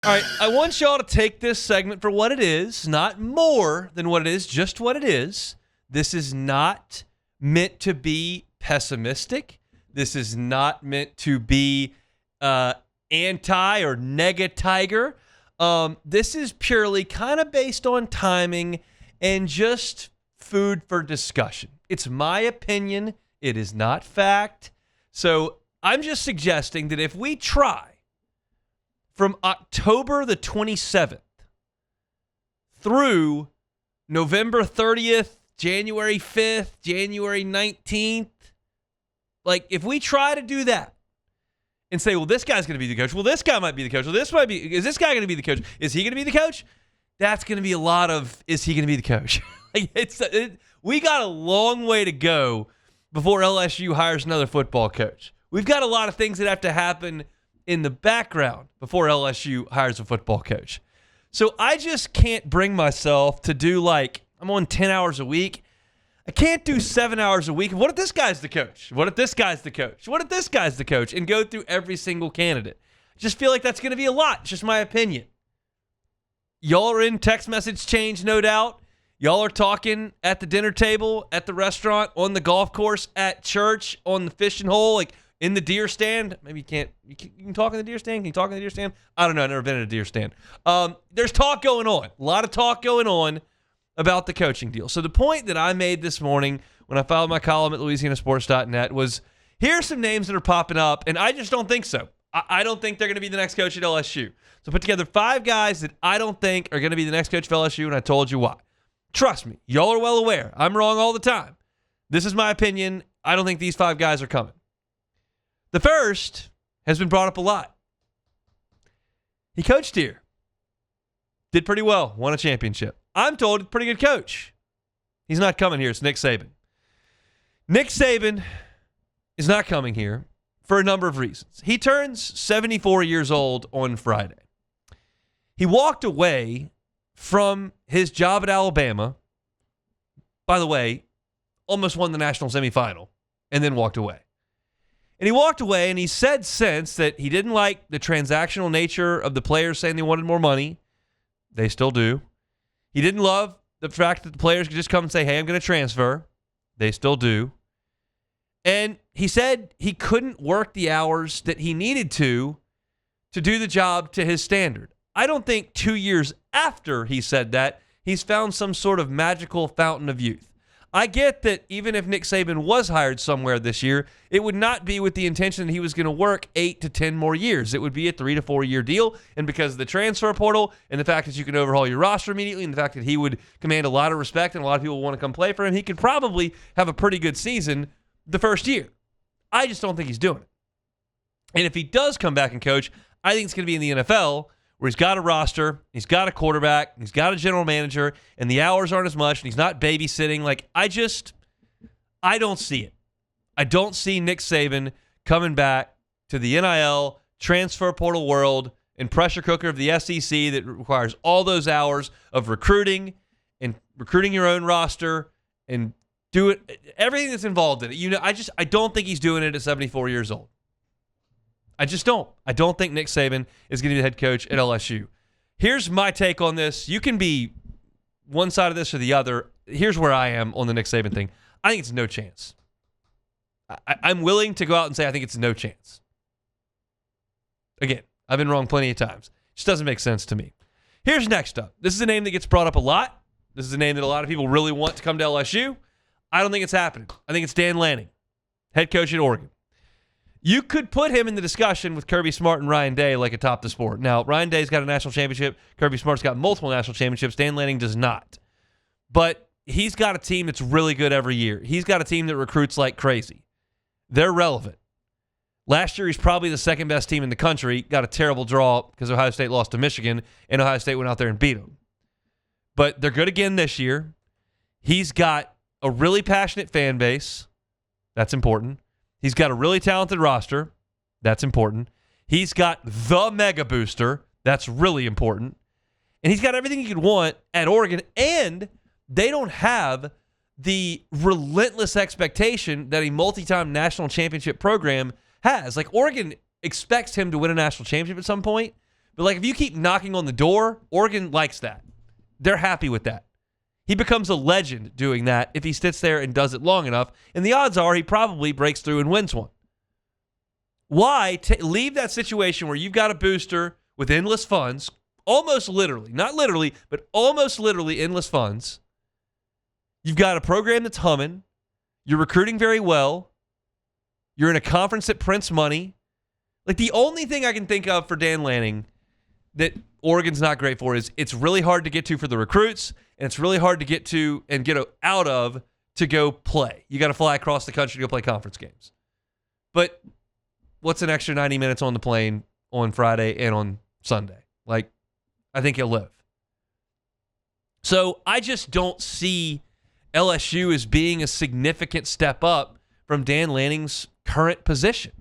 All right, I want y'all to take this segment for what it is, not more than what it is, just what it is. This is not meant to be pessimistic. This is not meant to be anti or nega Tiger. This is purely kind of based on timing and just food for discussion. It's my opinion. It is not fact. So I'm just suggesting that if we try from October the 27th through November 30th, January 5th, January 19th, like if we try to do that and say, well, this guy's going to be the coach. Well, this guy might be the coach. Well, is this guy going to be the coach? Is he going to be the coach? That's going to be a lot of, is he going to be the coach? We got a long way to go before LSU hires another football coach. We've got a lot of things that have to happen in the background before LSU hires a football coach. So I just can't bring myself to do I'm on 10 hours a week. I can't do 7 hours a week. What if this guy's the coach? What if this guy's the coach? What if this guy's the coach? And go through every single candidate. I just feel like that's going to be a lot. It's just my opinion. Y'all are in text message change, no doubt. Y'all are talking at the dinner table, at the restaurant, on the golf course, at church, on the fishing hole, in the deer stand. Maybe you can't. You can talk in the deer stand. Can you talk in the deer stand? I don't know. I've never been in a deer stand. There's talk going on. A lot of talk going on about the coaching deal. So the point that I made this morning when I filed my column at LouisianaSports.net was, here's some names that are popping up, and I just don't think so. I don't think they're going to be the next coach at LSU. So I put together 5 guys that I don't think are going to be the next coach of LSU, and I told you why. Trust me. Y'all are well aware. I'm wrong all the time. This is my opinion. I don't think these 5 guys are coming. The first has been brought up a lot. He coached here. Did pretty well. Won a championship. I'm told, pretty good coach. He's not coming here. It's Nick Saban. Nick Saban is not coming here for a number of reasons. He turns 74 years old on Friday. He walked away from his job at Alabama. By the way, almost won the national semifinal and then walked away. And he walked away, and he said since that he didn't like the transactional nature of the players saying they wanted more money. They still do. He didn't love the fact that the players could just come and say, hey, I'm going to transfer. They still do. And he said he couldn't work the hours that he needed to do the job to his standard. I don't think 2 years after he said that, he's found some sort of magical fountain of youth. I get that even if Nick Saban was hired somewhere this year, it would not be with the intention that he was going to work 8 to 10 more years. It would be a 3 to 4 year deal. And because of the transfer portal and the fact that you can overhaul your roster immediately and the fact that he would command a lot of respect and a lot of people want to come play for him, he could probably have a pretty good season the first year. I just don't think he's doing it. And if he does come back and coach, I think it's going to be in the NFL, where he's got a roster, he's got a quarterback, he's got a general manager, and the hours aren't as much, and he's not babysitting. I don't see it. I don't see Nick Saban coming back to the NIL, transfer portal world, and pressure cooker of the SEC that requires all those hours of recruiting and recruiting your own roster and do it, everything that's involved in it. I don't think he's doing it at 74 years old. I just don't. I don't think Nick Saban is going to be the head coach at LSU. Here's my take on this. You can be one side of this or the other. Here's where I am on the Nick Saban thing. I think it's no chance. I'm willing to go out and say I think it's no chance. Again, I've been wrong plenty of times. It just doesn't make sense to me. Here's next up. This is a name that gets brought up a lot. This is a name that a lot of people really want to come to LSU. I don't think it's happening. I think it's Dan Lanning, head coach at Oregon. You could put him in the discussion with Kirby Smart and Ryan Day atop the sport. Now, Ryan Day's got a national championship. Kirby Smart's got multiple national championships. Dan Lanning does not. But he's got a team that's really good every year. He's got a team that recruits like crazy. They're relevant. Last year, he's probably the second best team in the country. Got a terrible draw because Ohio State lost to Michigan, and Ohio State went out there and beat them. But they're good again this year. He's got a really passionate fan base. That's important. He's got a really talented roster. That's important. He's got the mega booster. That's really important. And he's got everything you could want at Oregon. And they don't have the relentless expectation that a multi-time national championship program has. Oregon expects him to win a national championship at some point, But like if you keep knocking on the door, Oregon likes that. They're happy with that. He becomes a legend doing that if he sits there and does it long enough. And the odds are he probably breaks through and wins one. Why leave that situation where you've got a booster with endless funds, almost literally, not literally, but almost literally endless funds. You've got a program that's humming. You're recruiting very well. You're in a conference that prints money. Like the only thing I can think of for Dan Lanning that Oregon's not great for is it's really hard to get to for the recruits, and it's really hard to get to and get out of to go play. You got to fly across the country to go play conference games. But what's an extra 90 minutes on the plane on Friday and on Sunday? Like, I think he'll live. So I just don't see LSU as being a significant step up from Dan Lanning's current position.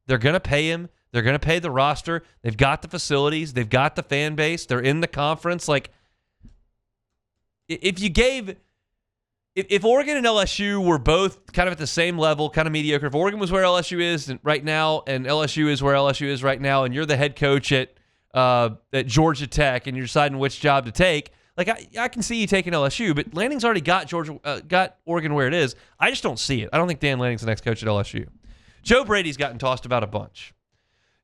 They're going to pay him. They're going to pay the roster. They've got the facilities. They've got the fan base. They're in the conference. Like, if Oregon and LSU were both kind of at the same level, kind of mediocre, if Oregon was where LSU is right now and LSU is where LSU is right now, and you're the head coach at Georgia Tech and you're deciding which job to take, like I can see you taking LSU, but Lanning's already got got Oregon where it is. I just don't see it. I don't think Dan Lanning's the next coach at LSU. Joe Brady's gotten tossed about a bunch.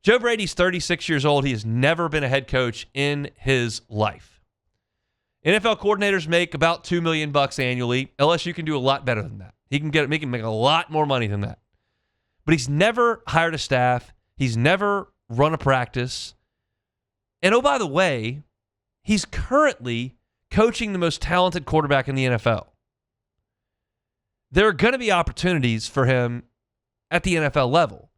Joe Brady's 36 years old. He has never been a head coach in his life. NFL coordinators make about $2 million annually. LSU can do a lot better than that. He can make a lot more money than that. But he's never hired a staff. He's never run a practice. And oh, by the way, he's currently coaching the most talented quarterback in the NFL. There are going to be opportunities for him at the NFL level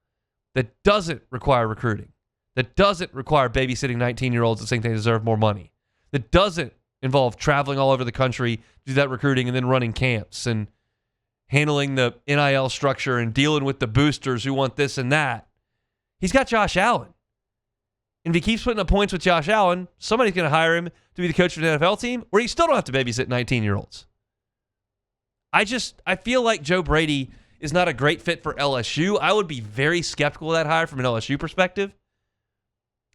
that doesn't require recruiting, that doesn't require babysitting 19-year-olds that think they deserve more money, that doesn't involve traveling all over the country, do that recruiting and then running camps and handling the NIL structure and dealing with the boosters who want this and that. He's got Josh Allen. And if he keeps putting up points with Josh Allen, somebody's going to hire him to be the coach of an NFL team, or you still don't have to babysit 19-year-olds. I feel like Joe Brady is not a great fit for LSU. I would be very skeptical of that hire from an LSU perspective.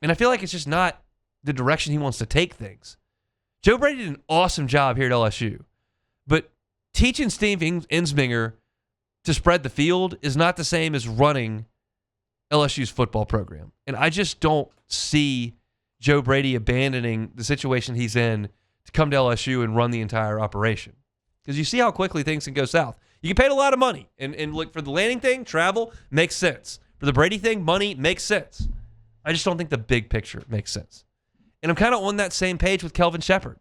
And I feel like it's just not the direction he wants to take things. Joe Brady did an awesome job here at LSU. But teaching Steve Ensminger to spread the field is not the same as running LSU's football program. And I just don't see Joe Brady abandoning the situation he's in to come to LSU and run the entire operation. Because you see how quickly things can go south. You get paid a lot of money. And look, for the Lanning thing, travel makes sense. For the Brady thing, money makes sense. I just don't think the big picture makes sense. And I'm kind of on that same page with Kelvin Sheppard.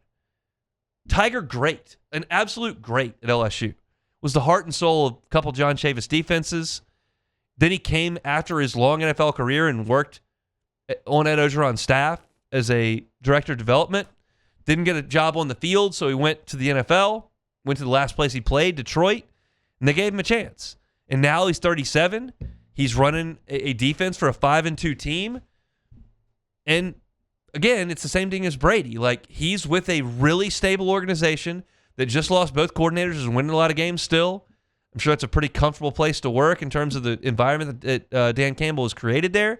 Tiger, great. An absolute great at LSU. Was the heart and soul of a couple John Chavis defenses. Then he came after his long NFL career and worked on Ed Orgeron's staff as a director of development. Didn't get a job on the field, so he went to the NFL. Went to the last place he played, Detroit. And they gave him a chance. And now he's 37. He's running a defense for a 5-2 team. And again, it's the same thing as Brady. Like, he's with a really stable organization that just lost both coordinators, is winning a lot of games still. I'm sure it's a pretty comfortable place to work in terms of the environment that Dan Campbell has created there.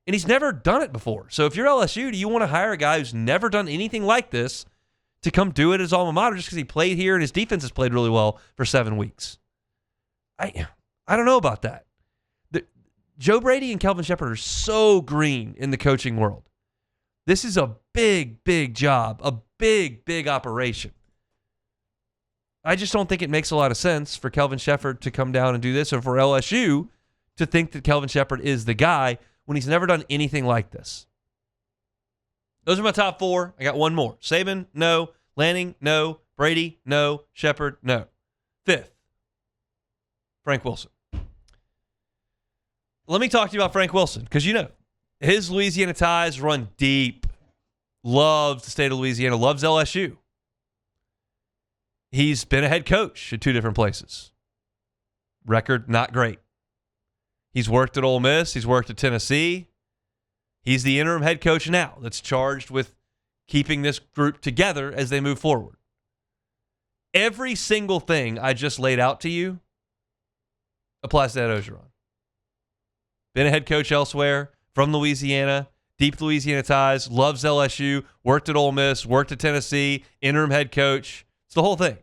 And he's never done it before. So if you're LSU, do you want to hire a guy who's never done anything like this to come do it at his alma mater just because he played here and his defense has played really well for 7 weeks? I don't know about that. Joe Brady and Kelvin Sheppard are so green in the coaching world. This is a big, big job, a big, big operation. I just don't think it makes a lot of sense for Kelvin Sheppard to come down and do this, or for LSU to think that Kelvin Sheppard is the guy when he's never done anything like this. Those are my top 4. I got one more. Saban, no. Lanning, no. Brady, no. Sheppard, no. 5th, Frank Wilson. Let me talk to you about Frank Wilson, because you know, his Louisiana ties run deep. Loves the state of Louisiana, loves LSU. He's been a head coach at 2 different places. Record, not great. He's worked at Ole Miss. He's worked at Tennessee. He's the interim head coach now that's charged with keeping this group together as they move forward. Every single thing I just laid out to you applies to Ed Orgeron. Been a head coach elsewhere, from Louisiana, deep Louisiana ties, loves LSU, worked at Ole Miss, worked at Tennessee, interim head coach. It's the whole thing.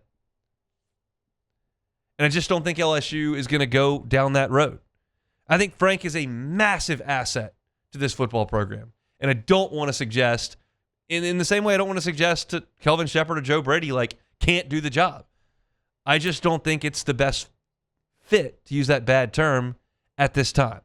And I just don't think LSU is going to go down that road. I think Frank is a massive asset to this football program. And I don't want to suggest, in the same way I don't want to suggest to Kelvin Sheppard or Joe Brady, like, can't do the job. I just don't think it's the best fit, to use that bad term, at this time.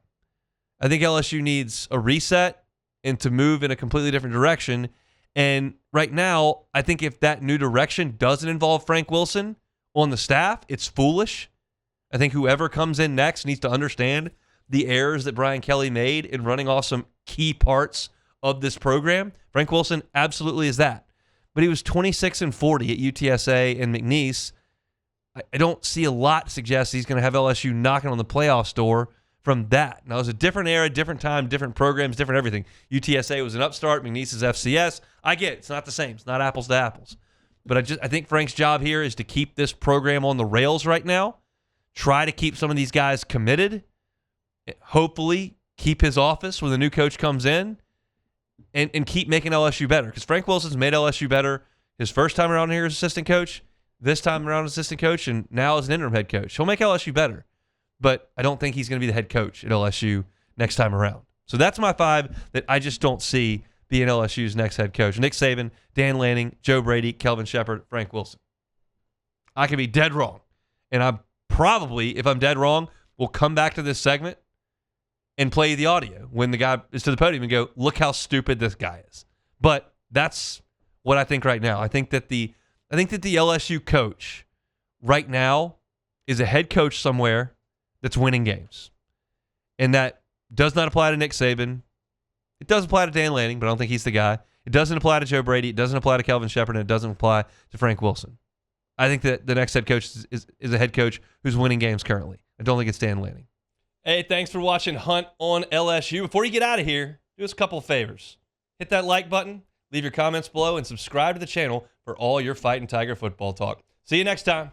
I think LSU needs a reset and to move in a completely different direction. And right now, I think if that new direction doesn't involve Frank Wilson on the staff, it's foolish. I think whoever comes in next needs to understand the errors that Brian Kelly made in running off some key parts of this program. Frank Wilson absolutely is that. But he was 26-40 at UTSA and McNeese. I don't see a lot to suggest he's going to have LSU knocking on the playoffs door from that. Now, it was a different era, different time, different programs, different everything. UTSA was an upstart. McNeese is FCS. I get it. It's not the same. It's not apples to apples. But I think Frank's job here is to keep this program on the rails right now, try to keep some of these guys committed, hopefully keep his office when the new coach comes in, and keep making LSU better. Because Frank Wilson's made LSU better his first time around here as assistant coach, this time around as assistant coach, and now as an interim head coach. He'll make LSU better. But I don't think he's going to be the head coach at LSU next time around. So that's my 5 that I just don't see being LSU's next head coach. Nick Saban, Dan Lanning, Joe Brady, Kelvin Sheppard, Frank Wilson. I could be dead wrong. And I'm probably, if I'm dead wrong, we'll come back to this segment and play the audio when the guy is to the podium and go, look how stupid this guy is. But that's what I think right now. I think that the LSU coach right now is a head coach somewhere that's winning games. And that does not apply to Nick Saban. It does apply to Dan Lanning, but I don't think he's the guy. It doesn't apply to Joe Brady. It doesn't apply to Kelvin Sheppard, and it doesn't apply to Frank Wilson. I think that the next head coach is a head coach who's winning games currently. I don't think it's Dan Lanning. Hey, thanks for watching Hunt on LSU. Before you get out of here, do us a couple of favors. Hit that like button, leave your comments below, and subscribe to the channel for all your Fighting Tiger football talk. See you next time.